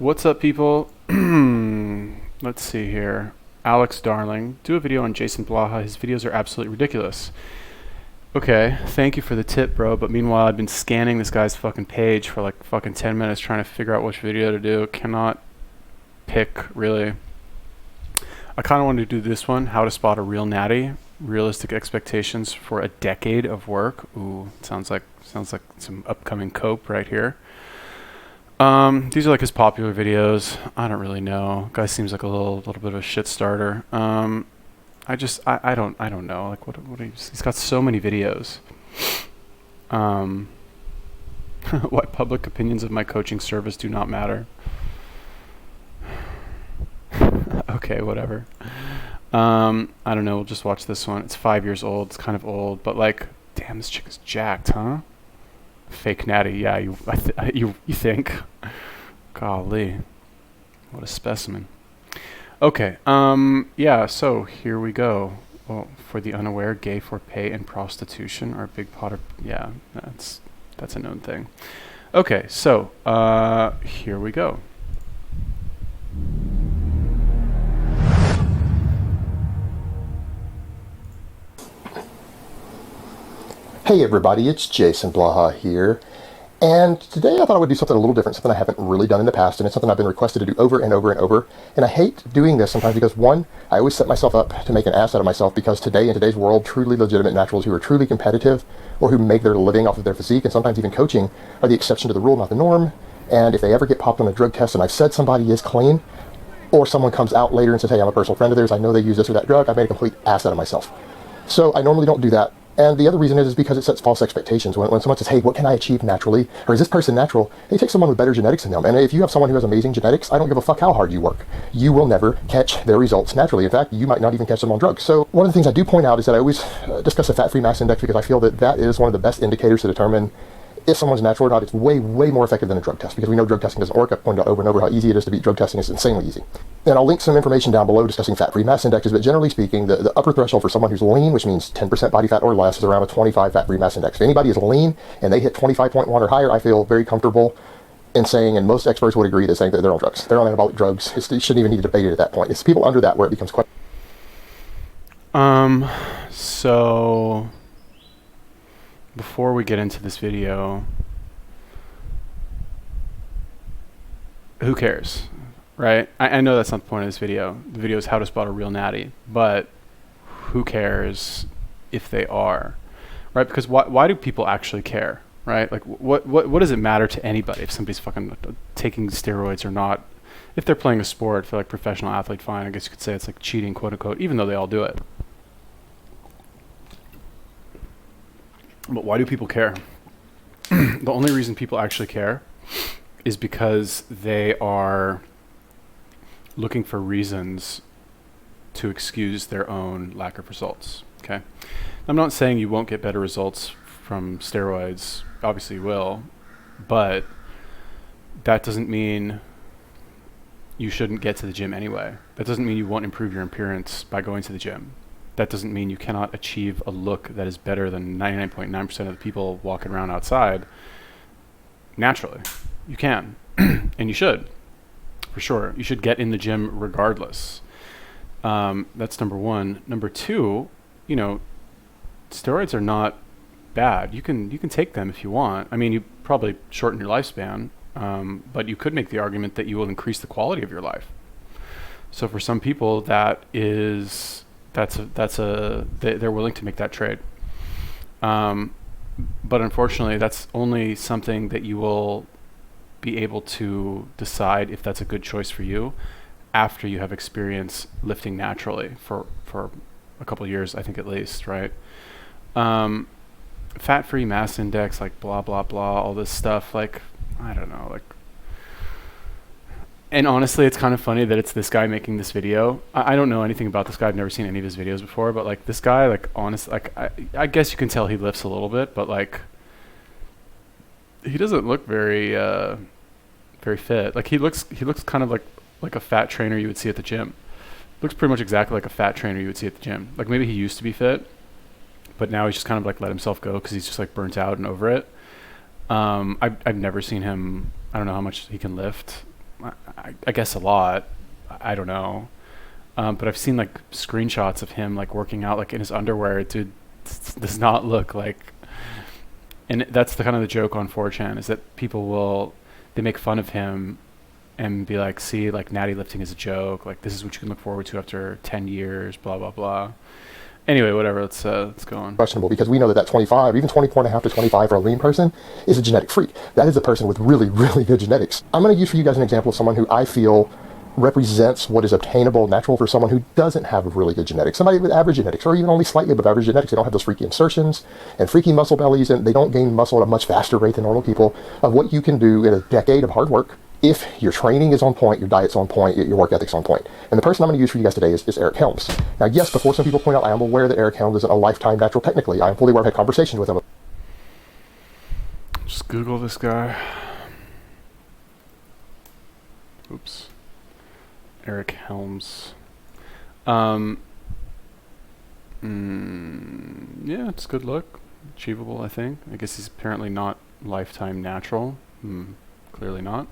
What's up, people? Let's see here. Alex Darling, do a video on Jason Blaha. His videos are absolutely ridiculous. Okay, thank you for the tip, bro. But meanwhile, I've been scanning this guy's fucking page for like fucking 10 minutes trying to figure out which video to do. Cannot pick, really. I kind of wanted to do this one, how to spot a real natty. Realistic expectations for a decade of work. Ooh, sounds like some upcoming cope right here. These are like his popular videos. I don't really know. Guy seems like a little bit of a shit starter. I don't know. Like what he's got so many videos. Why public opinions of my coaching service do not matter. Okay, whatever. I don't know. We'll just watch this one. It's 5 years old. It's kind of old, but like, damn, this chick is jacked, huh? Fake natty, yeah. You think? Golly, what a specimen. Okay, yeah. So here we go. Well, for the unaware, gay for pay and prostitution are a big pot of that's a known thing. Okay, so here we go. Hey everybody, it's Jason Blaha here, and today I thought I would do something a little different, something I haven't really done in the past, and it's something I've been requested to do over and over and over, and I hate doing this sometimes because, one, I always set myself up to make an ass out of myself because today, in today's world, truly legitimate naturals who are truly competitive or who make their living off of their physique and sometimes even coaching are the exception to the rule, not the norm, and if they ever get popped on a drug test and I've said somebody is clean, or someone comes out later and says, hey, I'm a personal friend of theirs, I know they use this or that drug, I've made a complete ass out of myself. So I normally don't do that. And the other reason is because it sets false expectations. When someone says, hey, what can I achieve naturally? Or is this person natural? They take someone with better genetics than them. And if you have someone who has amazing genetics, I don't give a fuck how hard you work. You will never catch their results naturally. In fact, you might not even catch them on drugs. So one of the things I do point out is that I always discuss the fat-free mass index because I feel that that is one of the best indicators to determine if someone's natural or not. It's way, way more effective than a drug test because we know drug testing doesn't work. I've pointed out over and over how easy it is to beat drug testing. It's insanely easy. And I'll link some information down below discussing fat-free mass indexes, but generally speaking, the upper threshold for someone who's lean, which means 10% body fat or less, is around a 25 fat-free mass index. If anybody is lean and they hit 25.1 or higher, I feel very comfortable in saying, and most experts would agree, that saying that they're on drugs. They're on anabolic drugs. It shouldn't even need to debate it at that point. It's people under that where it becomes quite... So before we get into this video, who cares, right? I know that's not the point of this video. The video is how to spot a real natty, but who cares if they are, right? Because why do people actually care, right? Like what does it matter to anybody if somebody's fucking taking steroids or not? If they're playing a sport, for like professional athlete, fine. I guess you could say it's like cheating, quote unquote, even though they all do it. But why do people care? The only reason people actually care is because they are looking for reasons to excuse their own lack of results, okay? I'm not saying you won't get better results from steroids. Obviously you will, but that doesn't mean you shouldn't get to the gym anyway. That doesn't mean you won't improve your appearance by going to the gym. That doesn't mean you cannot achieve a look that is better than 99.9% of the people walking around outside naturally. You can, and you should, for sure. You should get in the gym regardless. That's number one. Number two, steroids are not bad. You can take them if you want. I mean, you probably shorten your lifespan, but you could make the argument that you will increase the quality of your life. So for some people, they're willing to make that trade. But unfortunately, that's only something that you will be able to decide if that's a good choice for you after you have experience lifting naturally for a couple of years, I think at least, right? Fat-free mass index, like blah, blah, blah, all this stuff, like, I don't know, like, and honestly, it's kind of funny that it's this guy making this video. I don't know anything about this guy. I've never seen any of his videos before, but like this guy, like honestly, like I guess you can tell he lifts a little bit, but like he doesn't look very fit. Like he looks kind of like a fat trainer you would see at the gym. Looks pretty much exactly like a fat trainer you would see at the gym. Like maybe he used to be fit, but now he's just kind of like let himself go because he's just like burnt out and over it. I've never seen him. I don't know how much he can lift. I guess a lot. I don't know. But I've seen like screenshots of him like working out like in his underwear. Dude does not look like. And that's the kind of the joke on 4chan is that they make fun of him and be like, see, like Natty lifting is a joke. Like this is what you can look forward to after 10 years, blah, blah, blah. Anyway, whatever, let's go on. Questionable, because we know that 25, even 24.5 to 25 for a lean person is a genetic freak. That is a person with really, really good genetics. I'm going to use for you guys an example of someone who I feel represents what is obtainable, natural for someone who doesn't have really good genetics. Somebody with average genetics, or even only slightly above average genetics. They don't have those freaky insertions and freaky muscle bellies, and they don't gain muscle at a much faster rate than normal people. Of what you can do in a decade of hard work, if your training is on point, your diet's on point, your work ethic's on point. And the person I'm going to use for you guys today is Eric Helms. Now, yes, before some people point out, I am aware that Eric Helms isn't a lifetime natural technically. I am fully aware. I've had conversations with him. Just Google this guy. Oops. Eric Helms. Yeah, it's a good look. Achievable, I think. I guess he's apparently not lifetime natural. Clearly not.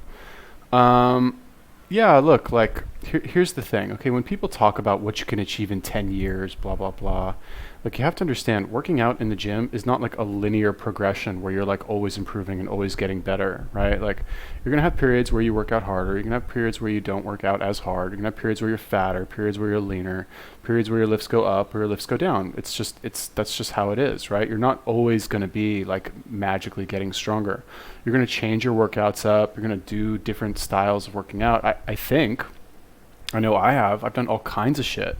Yeah, look, like, here's the thing. Okay, when people talk about what you can achieve in 10 years, blah, blah, blah, like, you have to understand, working out in the gym is not like a linear progression where you're like always improving and always getting better, right? Like, you're gonna have periods where you work out harder, you're gonna have periods where you don't work out as hard, you're gonna have periods where you're fatter, periods where you're leaner, periods where your lifts go up or your lifts go down. That's just how it is, right? You're not always gonna be like magically getting stronger. You're gonna change your workouts up, you're gonna do different styles of working out. I know I've done all kinds of shit,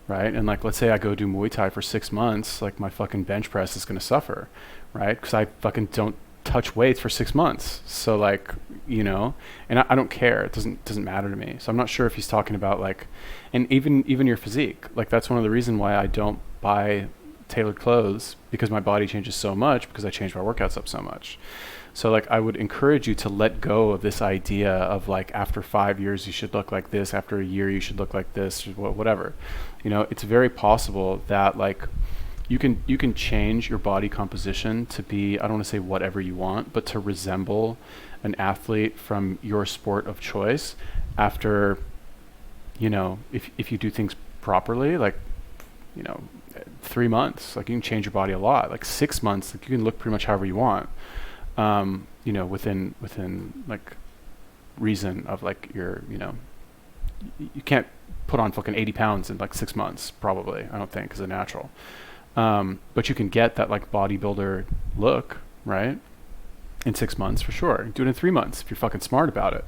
right? And like, let's say I go do Muay Thai for 6 months, like my fucking bench press is going to suffer, right? Because I fucking don't touch weights for 6 months. So like, you know, and I don't care. It doesn't matter to me. So I'm not sure if he's talking about like, and even your physique, like that's one of the reasons why I don't buy tailored clothes, because my body changes so much because I change my workouts up so much. So like I would encourage you to let go of this idea of like after 5 years you should look like this, after a year you should look like this, whatever. You know, it's very possible that like you can change your body composition to be, I don't want to say whatever you want, but to resemble an athlete from your sport of choice after, you know, if you do things properly, like, you know, 3 months, like you can change your body a lot. Like 6 months, like you can look pretty much however you want. You know, within like reason of like your, you know, you can't put on fucking 80 pounds in like 6 months, probably, I don't think, as a natural. But you can get that like bodybuilder look, right? In 6 months for sure. Do it in 3 months if you're fucking smart about it.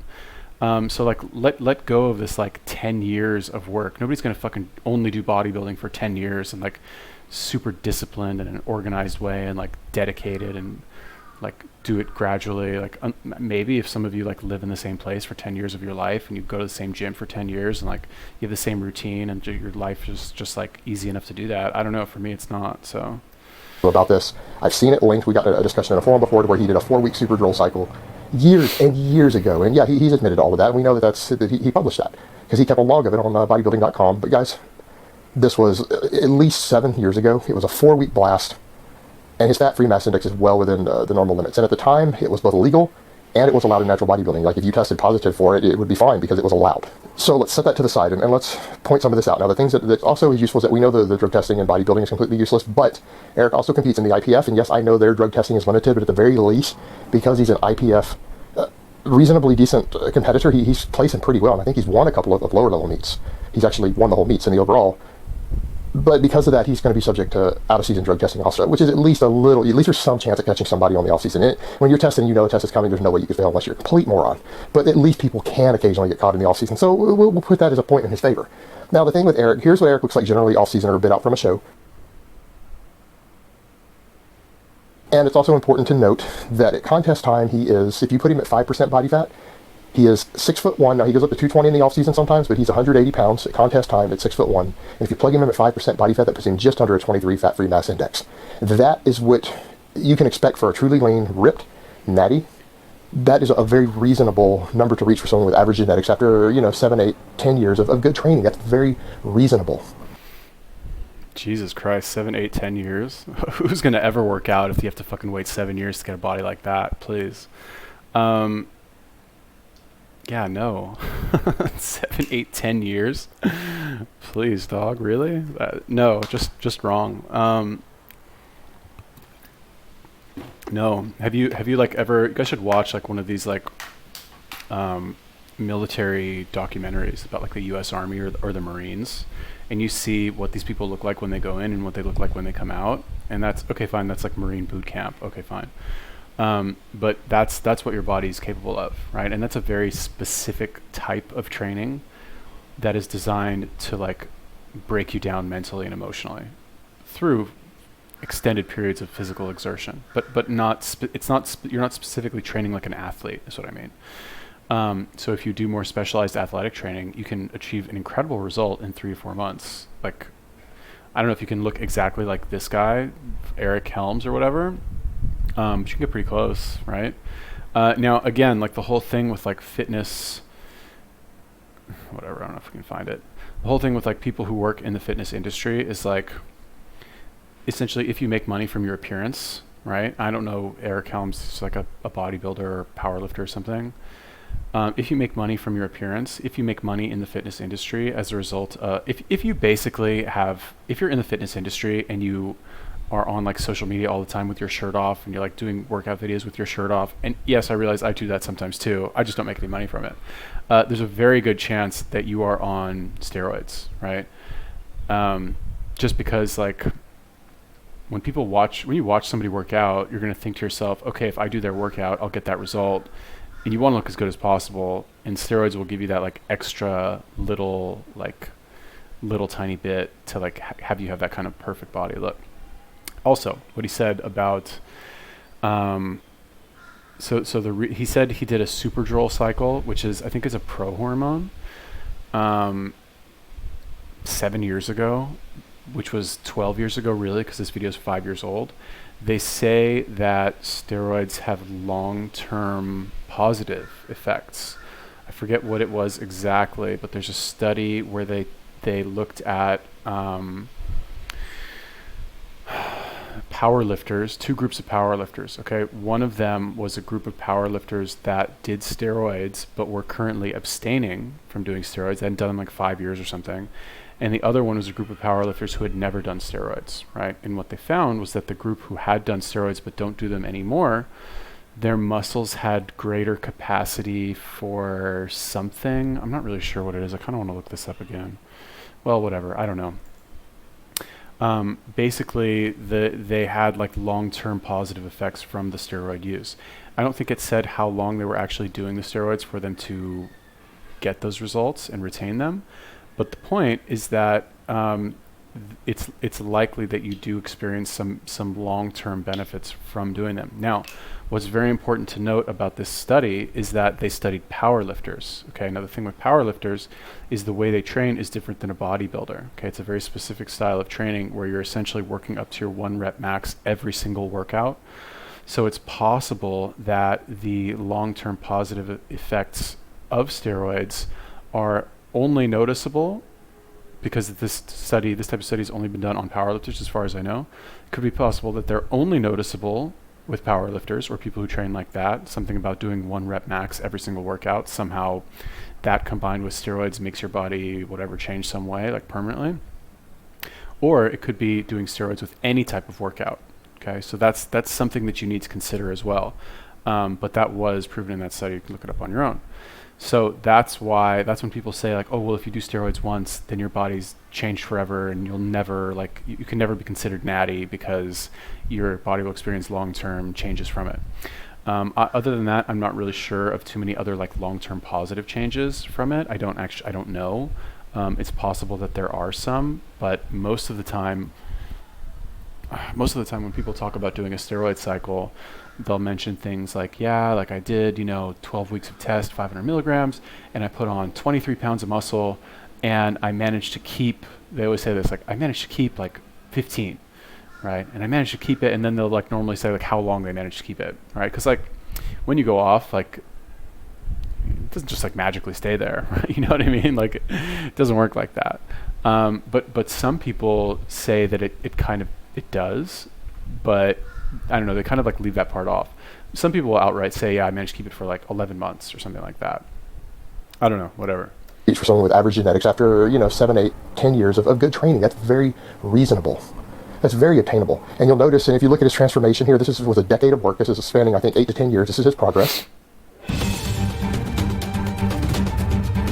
So like let go of this like 10 years of work. Nobody's gonna fucking only do bodybuilding for 10 years and like super disciplined and in an organized way and like dedicated and like do it gradually. Like maybe if some of you like live in the same place for 10 years of your life and you go to the same gym for 10 years and like you have the same routine and your life is just like easy enough to do that. I don't know. For me, it's not. So about this, I've seen it linked. We got a discussion in a forum before where he did a 4-week super drill cycle years and years ago. And yeah, he's admitted all of that. We know that he published that because he kept a log of it on bodybuilding.com. But guys, this was at least 7 years ago. It was a 4-week blast. And his fat-free mass index is well within the normal limits. And at the time, it was both illegal and it was allowed in natural bodybuilding. Like if you tested positive for it, it would be fine because it was allowed. So let's set that to the side and let's point some of this out. Now, the things that also is useful is that we know the drug testing in bodybuilding is completely useless, but Eric also competes in the IPF. And yes, I know their drug testing is limited, but at the very least, because he's an IPF reasonably decent competitor, he's placing pretty well. And I think he's won a couple of lower level meets. He's actually won the whole meets in the overall. But because of that, he's going to be subject to out-of-season drug testing also, which is at least there's some chance of catching somebody on the off-season. When you're testing, you know the test is coming, there's no way you could fail unless you're a complete moron. But at least people can occasionally get caught in the off-season, so we'll put that as a point in his favor. Now, the thing with Eric, here's what Eric looks like generally off-season or a bit out from a show. And it's also important to note that at contest time, he is, if you put him at 5% body fat, he is 6'1". Now he goes up to 220 in the off season sometimes, but he's 180 pounds at contest time at 6'1". And if you plug him in at 5% body fat, that puts him just under a 23 fat-free mass index. That is what you can expect for a truly lean, ripped natty. That is a very reasonable number to reach for someone with average genetics after 7, 8, 10 years of good training. That's very reasonable. Jesus Christ, 7, 8, 10 years? Who's gonna ever work out if you have to fucking wait 7 years to get a body like that? Please. Yeah, no. 7, 8, 10 years. Please, dog. Really? No, just wrong. No. Have you like ever? You guys should watch like one of these like um, military documentaries about like the U.S. Army or the Marines, and you see what these people look like when they go in and what they look like when they come out. And that's okay, fine. That's like Marine boot camp. Okay, fine. But that's what your body is capable of, right? And that's a very specific type of training that is designed to like break you down mentally and emotionally through extended periods of physical exertion. But not it's not you're not specifically training like an athlete. Is what I mean. So if you do more specialized athletic training, you can achieve an incredible result in 3 to 4 months. Like I don't know if you can look exactly like this guy, Eric Helms or whatever. But you can get pretty close, right? Now, again, like the whole thing with like fitness, whatever, I don't know if we can find it. The whole thing with like people who work in the fitness industry is like, essentially, if you make money from your appearance, right? I don't know, Eric Helms is like a bodybuilder or power lifter or something. If you make money from your appearance, if you make money in the fitness industry as a result, if you basically have, if you're in the fitness industry and you are on like social media all the time with your shirt off and you're like doing workout videos with your shirt off, and yes, I realize I do that sometimes too. I just don't make any money from it. There's a very good chance that you are on steroids, right? Just because like when you watch somebody work out, you're going to think to yourself, okay, if I do their workout, I'll get that result. And you want to look as good as possible, and steroids will give you that like extra little tiny bit to like have you have that kind of perfect body look. Also, what he said about he said he did a Superdrol cycle, which is I think is a pro hormone, 7 years ago, which was 12 years ago really, because this video is 5 years old. They say that steroids have long-term positive effects. I forget what it was exactly, but there's a study where they looked at power lifters, two groups of power lifters. Okay, one of them was a group of power lifters that did steroids but were currently abstaining from doing steroids. They hadn't done them like 5 years or something. And the other one was a group of powerlifters who had never done steroids, right? And what they found was that the group who had done steroids but don't do them anymore, their muscles had greater capacity for something. I'm not really sure what it is. I kind of want to look this up again. Well, whatever. I don't know. Basically, they had like long-term positive effects from the steroid use. I don't think it said how long they were actually doing the steroids for them to get those results and retain them. But the point is that it's likely that you do experience some long-term benefits from doing them. Now, what's very important to note about this study is that they studied powerlifters. Okay, now the thing with powerlifters is the way they train is different than a bodybuilder. Okay, it's a very specific style of training where you're essentially working up to your 1 rep max every single workout. So it's possible that the long-term positive effects of steroids are only noticeable because this type of study has only been done on powerlifters as far as I know. It could be possible that they're only noticeable with powerlifters or people who train like that, something about doing 1 rep max every single workout. Somehow that combined with steroids makes your body whatever change some way, like permanently. Or it could be doing steroids with any type of workout. Okay, so that's something that you need to consider as well. But that was proven in that study. You can look it up on your own. So that's when people say like, oh, well, if you do steroids once, then your body's changed forever and you'll never you can never be considered natty because your body will experience long-term changes from it. Other than that, I'm not really sure of too many other like long-term positive changes from it. I don't know. It's possible that there are some, but most of the time when people talk about doing a steroid cycle, they'll mention things like, yeah, like I did, 12 weeks of test, 500 milligrams, and I put on 23 pounds of muscle, and I managed to keep, they always say this, like, I managed to keep like 15, right? And I managed to keep it, and then they'll like normally say like how long they managed to keep it, right? Because like when you go off, like it doesn't just like magically stay there, right? You know what I mean? Like it doesn't work like that. But some people say that it does, but I don't know, they kind of like leave that part off. Some people will outright say, yeah, I managed to keep it for like 11 months or something like that. I don't know, whatever. For someone with average genetics after, 7, 8, 10 years of good training. That's very reasonable. That's very attainable. And you'll notice, and if you look at his transformation here, was a decade of work. This is spanning, I think, 8 to 10 years. This is his progress.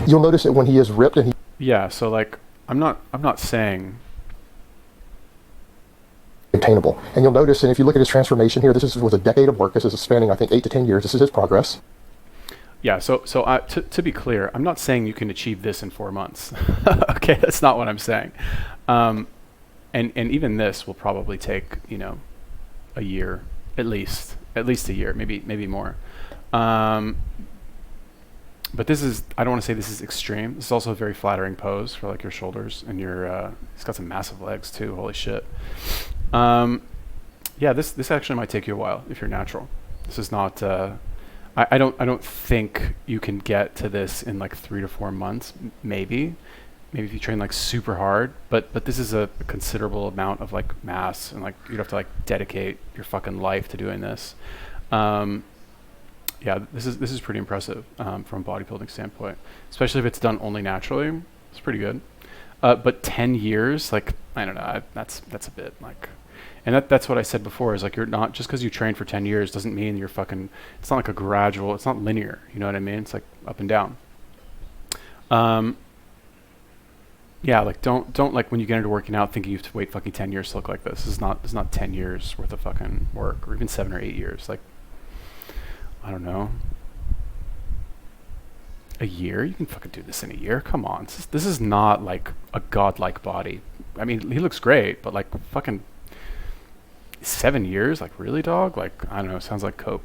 You'll notice that when he is ripped and he... Yeah, so like, I'm not saying... attainable. And you'll notice, and if you look at his transformation here, was a decade of work. This is spanning, I think, 8 to 10 years. This is his progress. Yeah, so to be clear, I'm not saying you can achieve this in 4 months. Okay, that's not what I'm saying. And even this will probably take, a year, at least a year, maybe more. But this is, I don't want to say this is extreme. This is also a very flattering pose for like your shoulders and your, he's got some massive legs too, holy shit. Yeah, this actually might take you a while if you're natural. This is not, I don't think you can get to this in like 3 to 4 months, maybe if you train like super hard, but this is a considerable amount of like mass, and like you'd have to like dedicate your fucking life to doing this. Yeah, this is pretty impressive from a bodybuilding standpoint, especially if it's done only naturally. It's pretty good. But 10 years, like, I don't know, that's a bit like, and that's what I said before, is like, you're not, just because you train for 10 years doesn't mean you're fucking, it's not like a gradual, it's not linear, you know what I mean? It's like up and down. Yeah, like don't like when you get into working out thinking you have to wait fucking 10 years to look like this. It's not 10 years worth of fucking work, or even 7 or 8 years. Like, I don't know, a year? You can fucking do this in a year. Come on. This is not like a godlike body. I mean, he looks great, but like fucking 7 years? Like, really, dog? Like, I don't know. Sounds like coke.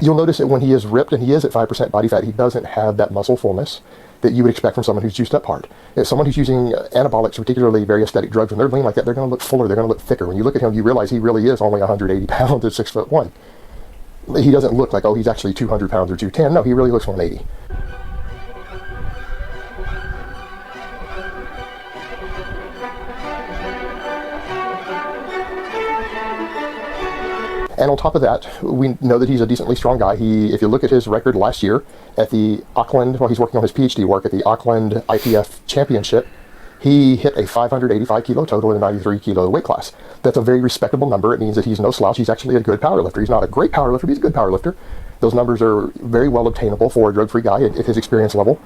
You'll notice that when he is ripped and he is at 5% body fat, he doesn't have that muscle fullness that you would expect from someone who's juiced up hard. If someone who's using anabolics, particularly very aesthetic drugs, when they're lean like that, they're going to look fuller, they're going to look thicker. When you look at him, you realize he really is only 180 pounds at 6'1". He doesn't look like, oh, he's actually 200 pounds or 210. No, he really looks 180. And on top of that, we know that he's a decently strong guy. If you look at his record last year at the Auckland, he's working on his PhD work at the Auckland IPF Championship, he hit a 585 kilo total in a 93 kilo weight class. That's a very respectable number. It means that he's no slouch. He's actually a good powerlifter. He's not a great powerlifter, but he's a good powerlifter. Those numbers are very well obtainable for a drug-free guy at his experience level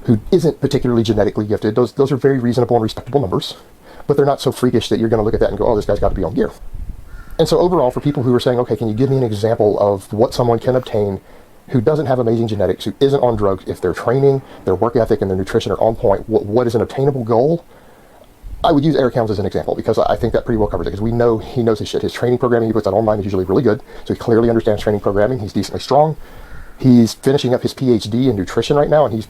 who isn't particularly genetically gifted. Those are very reasonable and respectable numbers, but they're not so freakish that you're going to look at that and go, oh, this guy's got to be on gear. And so overall, for people who are saying, okay, can you give me an example of what someone can obtain who doesn't have amazing genetics, who isn't on drugs, if their training, their work ethic, and their nutrition are on point, what is an obtainable goal? I would use Eric Helms as an example, because I think that pretty well covers it, because we know he knows his shit. His training programming he puts out online is usually really good, so he clearly understands training programming. He's decently strong. He's finishing up his PhD in nutrition right now, and he's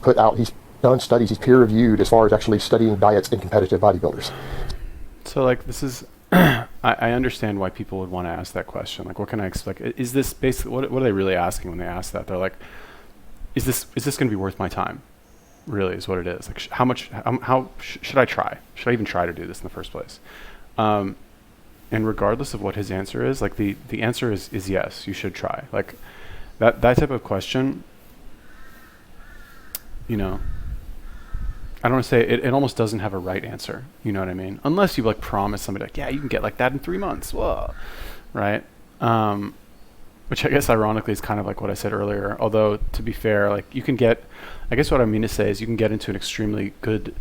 done studies, he's peer-reviewed as far as actually studying diets in competitive bodybuilders. So like, this is, I understand why people would want to ask that question. Like, what can I expect? Is this basically, what are they really asking when they ask that? They're like, is this going to be worth my time? Really is what it is. Like, how should I try? Should I even try to do this in the first place? And regardless of what his answer is, like the answer is yes, you should try. Like that type of question, you know, I don't want to say it almost doesn't have a right answer. You know what I mean? Unless you like promise somebody like, yeah, you can get like that in 3 months. Whoa. Right. Which I guess ironically is kind of like what I said earlier. Although to be fair, like you can get, I guess what I mean to say is you can get into an extremely good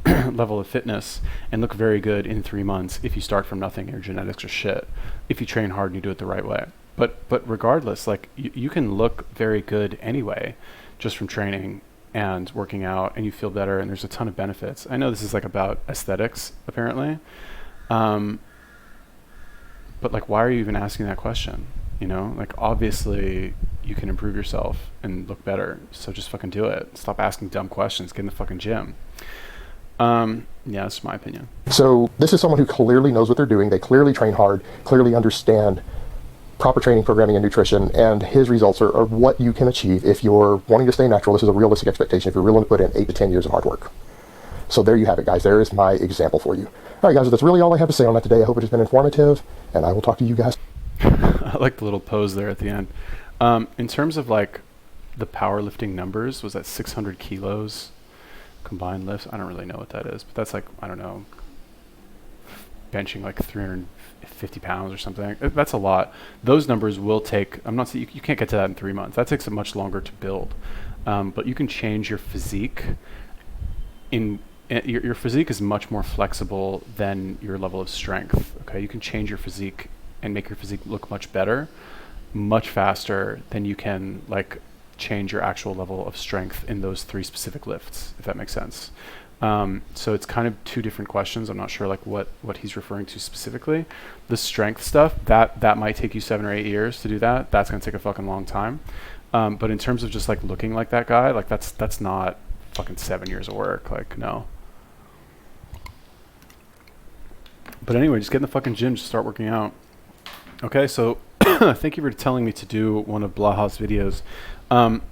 level of fitness and look very good in 3 months if you start from nothing and your genetics are shit. If you train hard and you do it the right way. But regardless, like you can look very good anyway, just from training and working out, and you feel better, and there's a ton of benefits. I know this is like about aesthetics apparently, but like, why are you even asking that question? You know, like obviously you can improve yourself and look better, so just fucking do it. Stop asking dumb questions. Get in the fucking gym. Yeah, that's my opinion. So this is someone who clearly knows what they're doing. They clearly train hard, clearly understand proper training, programming, and nutrition, and his results are what you can achieve if you're wanting to stay natural. This is a realistic expectation if you're willing to put in 8 to 10 years of hard work. So there you have it, guys. There is my example for you. All right, guys, that's really all I have to say on that today. I hope it has been informative, and I will talk to you guys. I like the little pose there at the end. In terms of like the powerlifting numbers, was that 600 kilos combined lifts? I don't really know what that is, but that's like, I don't know, benching like 350 pounds or something. That's a lot. Those numbers will take, I'm not saying you can't get to that in 3 months. That takes much longer to build. But you can change your physique your physique is much more flexible than your level of strength. Okay, you can change your physique and make your physique look much better, much faster than you can like change your actual level of strength in those 3 specific lifts, if that makes sense. So it's kind of 2 different questions. I'm not sure like what he's referring to specifically. The strength stuff, that might take you 7 or 8 years to do that. That's gonna take a fucking long time. But in terms of just like looking like that guy, like that's not fucking 7 years of work. Like, no. But anyway, just get in the fucking gym, just start working out. Okay, so thank you for telling me to do one of Blaha's videos.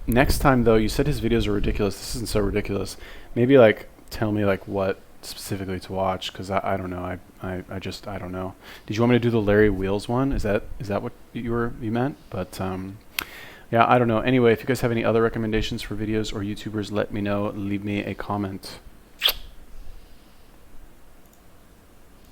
Next time though, you said his videos are ridiculous. This isn't so ridiculous. Maybe like tell me like what specifically to watch, because I don't know. I just I don't know. Did you want me to do the Larry Wheels one? Is that what you meant? But yeah, I don't know. Anyway, if you guys have any other recommendations for videos or YouTubers, let me know. Leave me a comment.